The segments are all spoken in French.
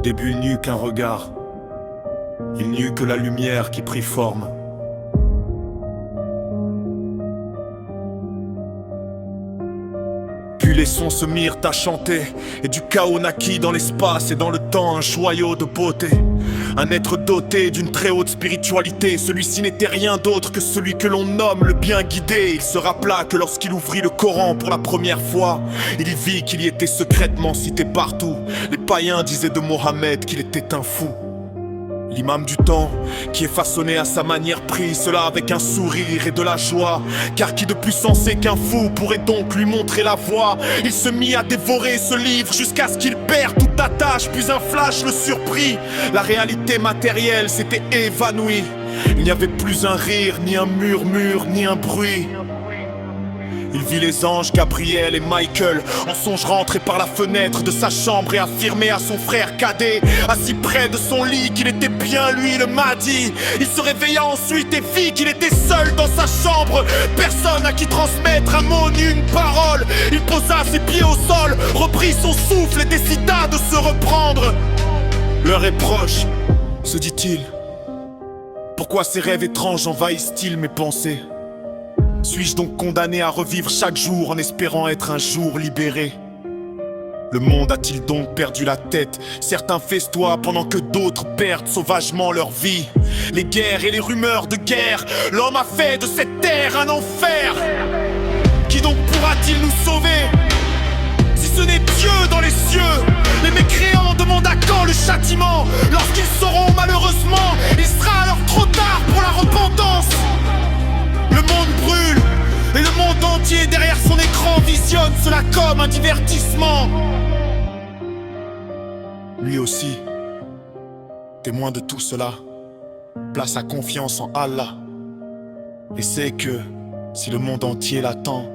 début n'eut qu'un regard. Il n'y eut que la lumière qui prit forme. Puis les sons se mirent à chanter, et du chaos naquit dans l'espace et dans le temps un joyau de beauté. Un être doté d'une très haute spiritualité. Celui-ci n'était rien d'autre que celui que l'on nomme le bien guidé. Il se rappela que lorsqu'il ouvrit le Coran pour la première fois, il y vit qu'il y était secrètement cité partout. Les païens disaient de Mohammed qu'il était un fou. L'imam du temps, qui est façonné à sa manière, prit cela avec un sourire et de la joie. Car qui de plus sensé qu'un fou pourrait donc lui montrer la voie? Il se mit à dévorer ce livre jusqu'à ce qu'il perde toute attache. Puis un flash le surprit, la réalité matérielle s'était évanouie. Il n'y avait plus un rire, ni un murmure, ni un bruit. Il vit les anges Gabriel et Michael en songe rentrer par la fenêtre de sa chambre et affirmer à son frère cadet, assis près de son lit, qu'il était bien lui le Mahdi. Il se réveilla ensuite et vit qu'il était seul dans sa chambre. Personne à qui transmettre un mot ni une parole. Il posa ses pieds au sol, reprit son souffle et décida de se reprendre. L'heure est proche, se dit-il. Pourquoi ces rêves étranges envahissent-ils mes pensées? Suis-je donc condamné à revivre chaque jour en espérant être un jour libéré? Le monde a-t-il donc perdu la tête? Certains festoient pendant que d'autres perdent sauvagement leur vie. Les guerres et les rumeurs de guerre, l'homme a fait de cette terre un enfer. Qui donc pourra-t-il nous sauver? Si ce n'est Dieu dans les cieux. Les mécréants demandent à quand le châtiment? Lorsqu'ils sauront malheureusement, il sera alors trop tard pour la repentance. Le monde brûle, et le monde entier derrière son écran visionne cela comme un divertissement. Lui aussi, témoin de tout cela, place sa confiance en Allah et sait que, si le monde entier l'attend,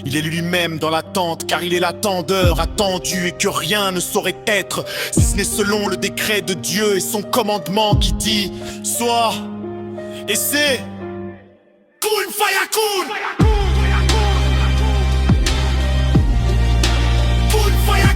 il est lui-même dans l'attente, car il est l'attendeur attendu et que rien ne saurait être si ce n'est selon le décret de Dieu et son commandement qui dit « Sois » et c'est Kun Fayakun. Kun Fayakun.